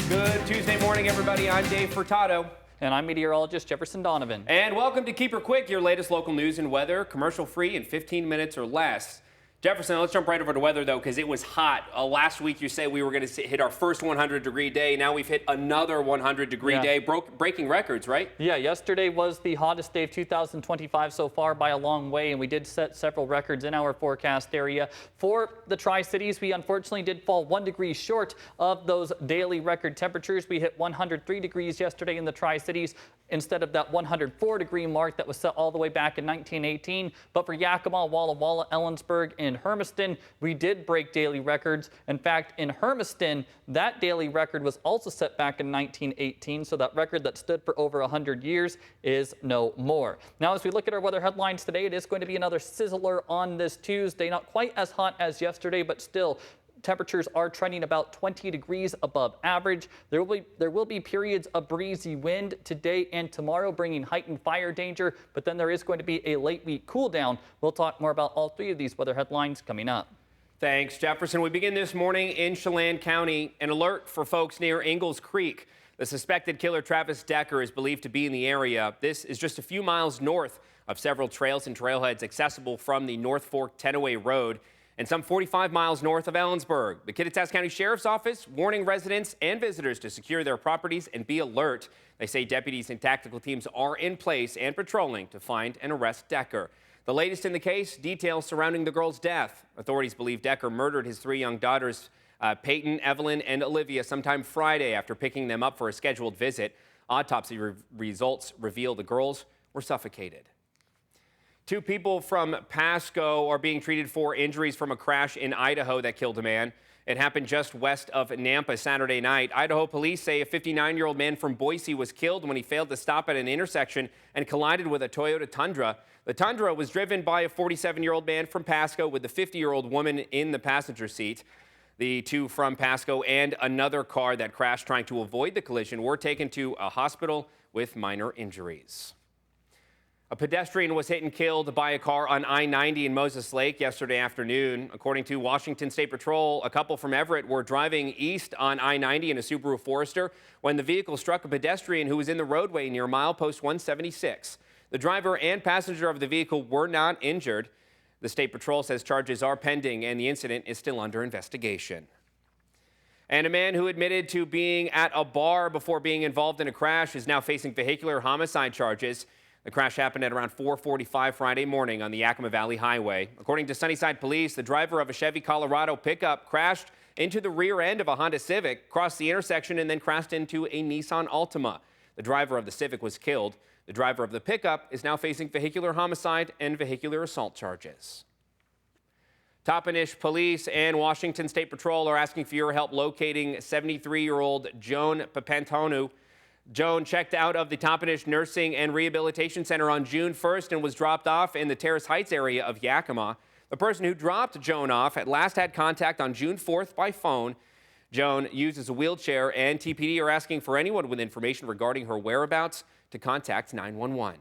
Good Tuesday morning, everybody. I'm Dave Furtado. And I'm meteorologist Jefferson Donovan. And welcome to KEPR QUIK, your latest local news and weather, commercial free in 15 minutes or less. Jefferson, let's jump right over to weather, though, because it was hot. Last week, you said we were going to hit our first 100-degree day. Now we've hit another 100-degree day, breaking records, right? Yeah, yesterday was the hottest day of 2025 so far by a long way, and we did set several records in our forecast area. For the Tri-Cities, we unfortunately did fall 1 degree short of those daily record temperatures. We hit 103 degrees yesterday in the Tri-Cities instead of that 104-degree mark that was set all the way back in 1918. But for Yakima, Walla Walla, Ellensburg, and Hermiston, we did break daily records. In fact, in Hermiston, that daily record was also set back in 1918, so that record that stood for over 100 years is no more. Now, as we look at our weather headlines today, it is going to be another sizzler on this Tuesday. Not quite as hot as yesterday, but still, temperatures are trending about 20 degrees above average. There will be periods of breezy wind today and tomorrow, bringing heightened fire danger, but then there is going to be a late week cool down. We'll talk more about all three of these weather headlines coming up. Thanks, Jefferson. We begin this morning in Chelan County. An alert for folks near Ingalls Creek. The suspected killer, Travis Decker, is believed to be in the area. This is just a few miles north of several trails and trailheads accessible from the North Fork Kennewick Road, and some 45 miles north of Ellensburg. The Kittitas County Sheriff's Office warning residents and visitors to secure their properties and be alert. They say deputies and tactical teams are in place and patrolling to find and arrest Decker. The latest in the case, details surrounding the girl's death. Authorities believe Decker murdered his 3 young daughters, Peyton, Evelyn, and Olivia, sometime Friday after picking them up for a scheduled visit. Autopsy results reveal the girls were suffocated. 2 people from Pasco are being treated for injuries from a crash in Idaho that killed a man. It happened just west of Nampa Saturday night. Idaho police say a 59-year-old man from Boise was killed when he failed to stop at an intersection and collided with a Toyota Tundra. The Tundra was driven by a 47-year-old man from Pasco with the 50-year-old woman in the passenger seat. The 2 from Pasco and another car that crashed trying to avoid the collision were taken to a hospital with minor injuries. A pedestrian was hit and killed by a car on I-90 in Moses Lake yesterday afternoon. According to Washington State Patrol, a couple from Everett were driving east on I-90 in a Subaru Forester when the vehicle struck a pedestrian who was in the roadway near milepost 176. The driver and passenger of the vehicle were not injured. The State Patrol says charges are pending and the incident is still under investigation. And a man who admitted to being at a bar before being involved in a crash is now facing vehicular homicide charges. The crash happened at around 4:45 Friday morning on the Yakima Valley Highway. According to Sunnyside Police, the driver of a Chevy Colorado pickup crashed into the rear end of a Honda Civic, crossed the intersection, and then crashed into a Nissan Altima. The driver of the Civic was killed. The driver of the pickup is now facing vehicular homicide and vehicular assault charges. Toppenish Police and Washington State Patrol are asking for your help locating 73-year-old Joan Papantonu. Joan checked out of the Toppenish Nursing and Rehabilitation Center on June 1st and was dropped off in the Terrace Heights area of Yakima. The person who dropped Joan off at last had contact on June 4th by phone. Joan uses a wheelchair, and TPD are asking for anyone with information regarding her whereabouts to contact 911.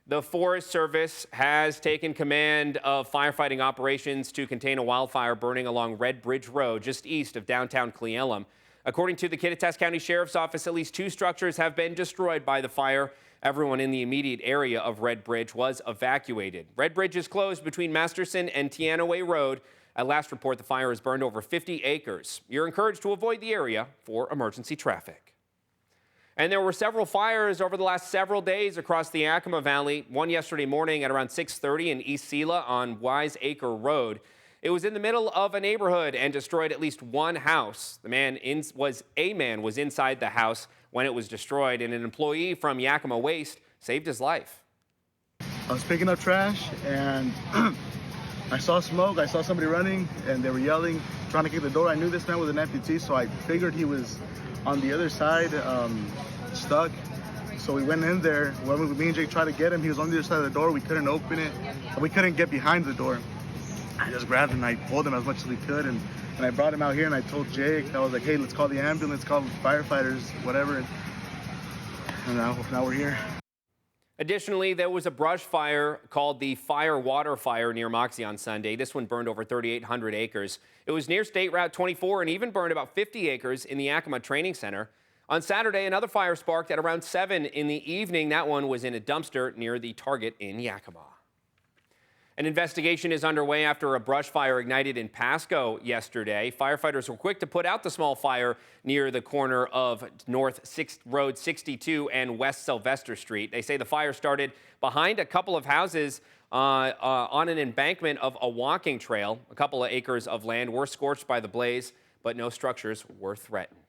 The Forest Service has taken command of firefighting operations to contain a wildfire burning along Red Bridge Road just east of downtown Cle Elum. According to the Kittitas County Sheriff's Office, at least 2 structures have been destroyed by the fire. Everyone in the immediate area of Red Bridge was evacuated. Red Bridge is closed between Masterson and Teanaway Road. At last report, the fire has burned over 50 acres. You're encouraged to avoid the area for emergency traffic. And there were several fires over the last several days across the Yakima Valley. One yesterday morning at around 6:30 in East Sela on Wise Acre Road. It was in the middle of a neighborhood and destroyed at least 1 house. A man was inside the house when it was destroyed, and an employee from Yakima Waste saved his life. I was picking up trash and I saw smoke. I saw somebody running and they were yelling, trying to kick the door. I knew this man was an amputee, so I figured he was on the other side, stuck. So we went in there. When me and Jake tried to get him, he was on the other side of the door. We couldn't open it. We couldn't get behind the door. I just grabbed him and I pulled him as much as we could, and I brought him out here and I told Jake, I was like, hey, let's call the ambulance, call the firefighters, whatever. And now we're here. Additionally, there was a brush fire called the water fire near Moxie on Sunday. This one burned over 3,800 acres. It was near State Route 24 and even burned about 50 acres in the Yakima Training Center. On Saturday, another fire sparked at around 7 in the evening. That one was in a dumpster near the Target in Yakima. An investigation is underway after a brush fire ignited in Pasco yesterday. Firefighters were quick to put out the small fire near the corner of North Road 62 and West Sylvester Street. They say the fire started behind a couple of houses on an embankment of a walking trail. A couple of acres of land were scorched by the blaze, but no structures were threatened.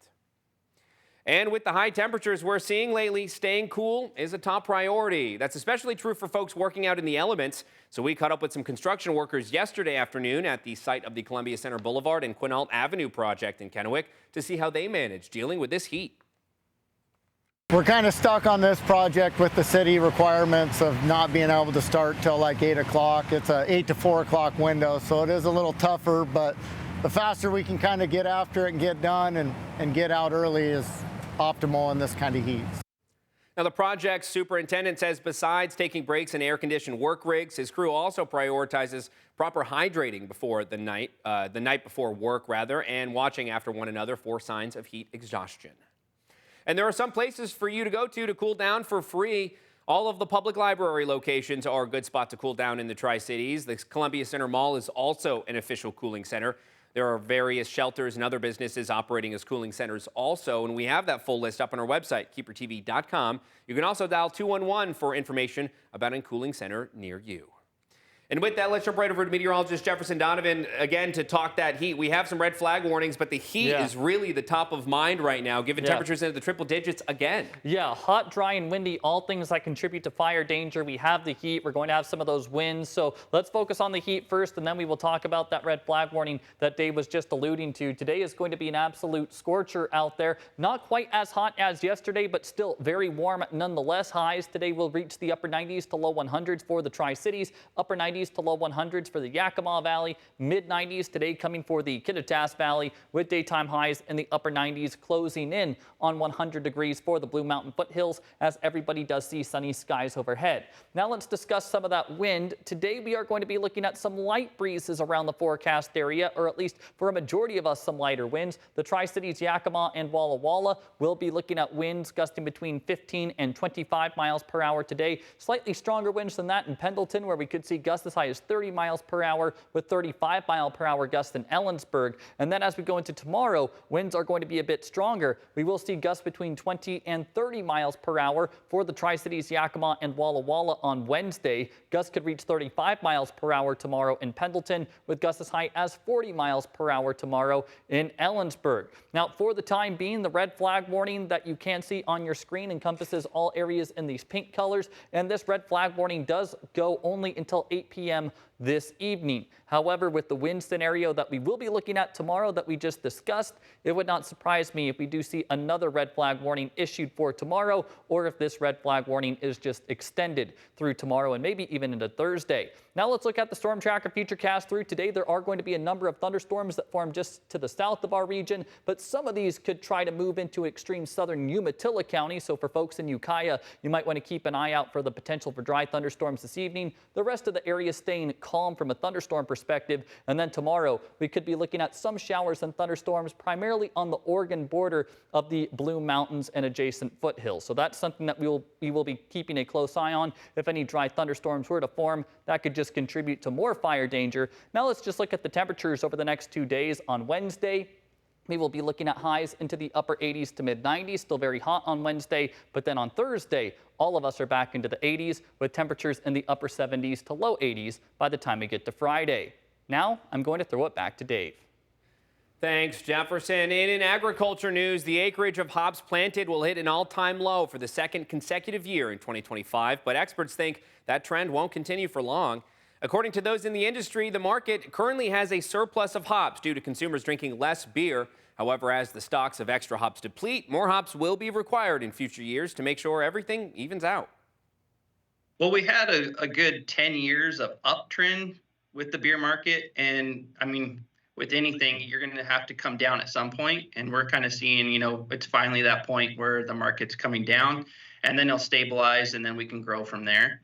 And with the high temperatures we're seeing lately, staying cool is a top priority. That's especially true for folks working out in the elements. So we caught up with some construction workers yesterday afternoon at the site of the Columbia Center Boulevard and Quinault Avenue project in Kennewick to see how they manage dealing with this heat. We're kind of stuck on this project with the city requirements of not being able to start till like 8 o'clock. It's a 8 to 4 o'clock window, so it is a little tougher, but the faster we can kind of get after it and get done and get out early is optimal in this kind of heat. Now, the project superintendent says besides taking breaks in air-conditioned work rigs, his crew also prioritizes proper hydrating before the night before work, and watching after one another for signs of heat exhaustion. And there are some places for you to go to cool down for free. All of the public library locations are a good spot to cool down in the Tri-Cities. The Columbia Center Mall is also an official cooling center. There are various shelters and other businesses operating as cooling centers also, and we have that full list up on our website, KEPRTV.com. You can also dial 211 for information about a cooling center near you. And with that, let's jump right over to meteorologist Jefferson Donovan again to talk that heat. We have some red flag warnings, but the heat is really the top of mind right now, given temperatures into the triple digits again. Yeah, hot, dry, and windy, all things that contribute to fire danger. We have the heat. We're going to have some of those winds. So let's focus on the heat first, and then we will talk about that red flag warning that Dave was just alluding to. Today is going to be an absolute scorcher out there. Not quite as hot as yesterday, but still very warm nonetheless. Highs today will reach the upper 90s to low 100s for the Tri-Cities, upper 90s to low 100s for the Yakima Valley, mid 90s today coming for the Kittitas Valley, with daytime highs in the upper 90s, closing in on 100 degrees for the Blue Mountain foothills as everybody does see sunny skies overhead. Now let's discuss some of that wind. Today we are going to be looking at some light breezes around the forecast area, or at least for a majority of us some lighter winds. The Tri-Cities, Yakima, and Walla Walla will be looking at winds gusting between 15 and 25 miles per hour today. Slightly stronger winds than that in Pendleton, where we could see gusts as high as 30 miles per hour with 35 mile per hour gusts in Ellensburg. And then as we go into tomorrow, winds are going to be a bit stronger. We will see gusts between 20 and 30 miles per hour for the Tri-Cities, Yakima, and Walla Walla on Wednesday. Gusts could reach 35 miles per hour tomorrow in Pendleton, with gusts as high as 40 miles per hour tomorrow in Ellensburg. Now, for the time being, the red flag warning that you can see on your screen encompasses all areas in these pink colors, and this red flag warning does go only until 8 p.m. this evening. However, with the wind scenario that we will be looking at tomorrow that we just discussed, it would not surprise me if we do see another red flag warning issued for tomorrow, or if this red flag warning is just extended through tomorrow and maybe even into Thursday. Now let's look at the storm tracker futurecast through today. There are going to be a number of thunderstorms that form just to the south of our region, but some of these could try to move into extreme southern Umatilla County. So for folks in Ukiah, you might want to keep an eye out for the potential for dry thunderstorms this evening. The rest of the area staying calm from a thunderstorm perspective. And then tomorrow, we could be looking at some showers and thunderstorms primarily on the Oregon border of the Blue Mountains and adjacent foothills. So that's something that we will be keeping a close eye on. If any dry thunderstorms were to form, that could just contribute to more fire danger. Now let's just look at the temperatures over the next 2 days. On Wednesday, we will be looking at highs into the upper 80s to mid 90s, still very hot on Wednesday. But then on Thursday, all of us are back into the 80s with temperatures in the upper 70s to low 80s by the time we get to Friday. Now I'm going to throw it back to Dave. Thanks, Jefferson. And in agriculture news, the acreage of hops planted will hit an all-time low for the second consecutive year in 2025. But experts think that trend won't continue for long. According to those in the industry, the market currently has a surplus of hops due to consumers drinking less beer. However, as the stocks of extra hops deplete, more hops will be required in future years to make sure everything evens out. Well, we had a good 10 years of uptrend with the beer market. And I mean, with anything, you're going to have to come down at some point. And we're kind of seeing, it's finally that point where the market's coming down. and then it'll stabilize, and then we can grow from there.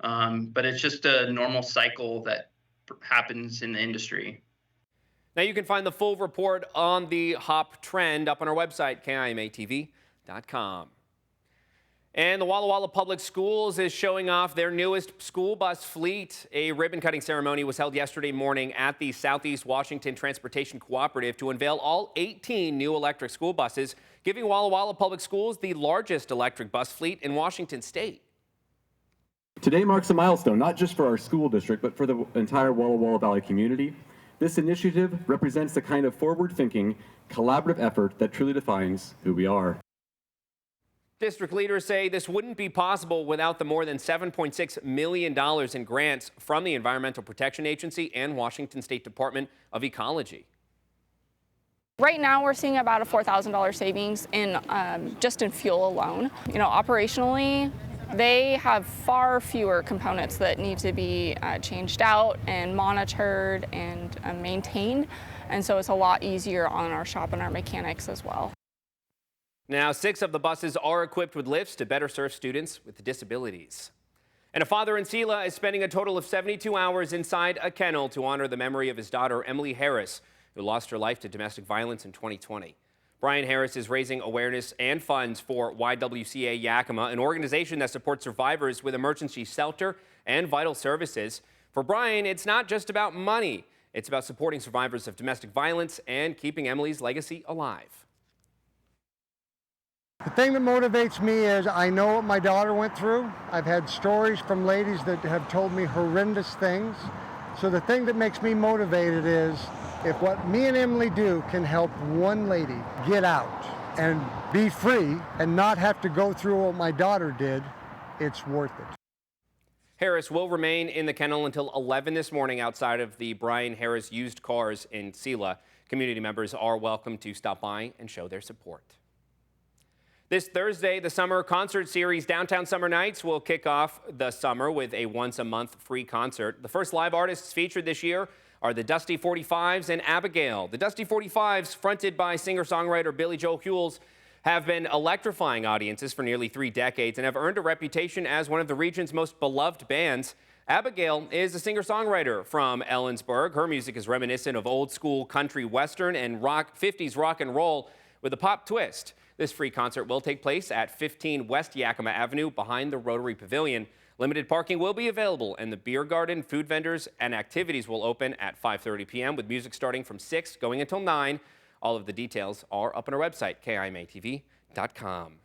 But it's just a normal cycle that happens in the industry. Now you can find the full report on the hop trend up on our website, KIMATV.com. And the Walla Walla Public Schools is showing off their newest school bus fleet. A ribbon-cutting ceremony was held yesterday morning at the Southeast Washington Transportation Cooperative to unveil all 18 new electric school buses, giving Walla Walla Public Schools the largest electric bus fleet in Washington state. Today marks a milestone, not just for our school district, but for the entire Walla Walla Valley community. This initiative represents the kind of forward-thinking, collaborative effort that truly defines who we are. District leaders say this wouldn't be possible without the more than $7.6 million in grants from the Environmental Protection Agency and Washington State Department of Ecology. Right now, we're seeing about a $4,000 savings in just in fuel alone. You know, operationally, they have far fewer components that need to be changed out and monitored and maintained, and so it's a lot easier on our shop and our mechanics as well. Now, 6 of the buses are equipped with lifts to better serve students with disabilities. And a father in Selah is spending a total of 72 hours inside a kennel to honor the memory of his daughter, Emily Harris, who lost her life to domestic violence in 2020. Brian Harris is raising awareness and funds for YWCA Yakima, an organization that supports survivors with emergency shelter and vital services. For Brian, it's not just about money. It's about supporting survivors of domestic violence and keeping Emily's legacy alive. The thing that motivates me is I know what my daughter went through. I've had stories from ladies that have told me horrendous things. So the thing that makes me motivated is if what me and Emily do can help one lady get out and be free and not have to go through what my daughter did, it's worth it. Harris will remain in the kennel until 11 this morning outside of the Brian Harris Used Cars in Selah. Community members are welcome to stop by and show their support. This Thursday, the summer concert series Downtown Summer Nights will kick off the summer with a once-a-month free concert. The first live artists featured this year are the Dusty 45s and Abigail. The Dusty 45s, fronted by singer-songwriter Billy Joe Hewells, have been electrifying audiences for nearly 3 decades and have earned a reputation as one of the region's most beloved bands. Abigail is a singer-songwriter from Ellensburg. Her music is reminiscent of old-school country western and 50s rock and roll with a pop twist. This free concert will take place at 15 West Yakima Avenue behind the Rotary Pavilion. Limited parking will be available, and the beer garden, food vendors, and activities will open at 5:30 p.m. with music starting from 6 going until 9. All of the details are up on our website, KIMATV.com.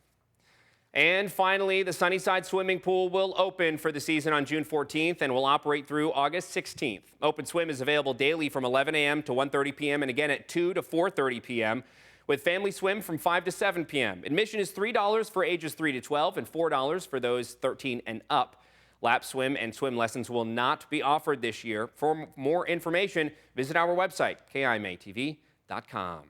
And finally, the Sunnyside Swimming Pool will open for the season on June 14th and will operate through August 16th. Open swim is available daily from 11 a.m. to 1:30 p.m. and again at 2 to 4:30 p.m. with family swim from 5 to 7 p.m. Admission is $3 for ages 3 to 12 and $4 for those 13 and up. Lap swim and swim lessons will not be offered this year. For more information, visit our website, KIMATV.com.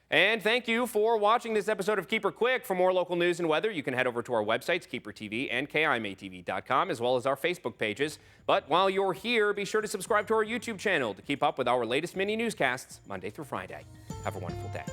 And thank you for watching this episode of KEPR QUIK. For more local news and weather, you can head over to our websites, KEPR TV and KIMATV.com, as well as our Facebook pages. But while you're here, be sure to subscribe to our YouTube channel to keep up with our latest mini newscasts Monday through Friday. Have a wonderful day.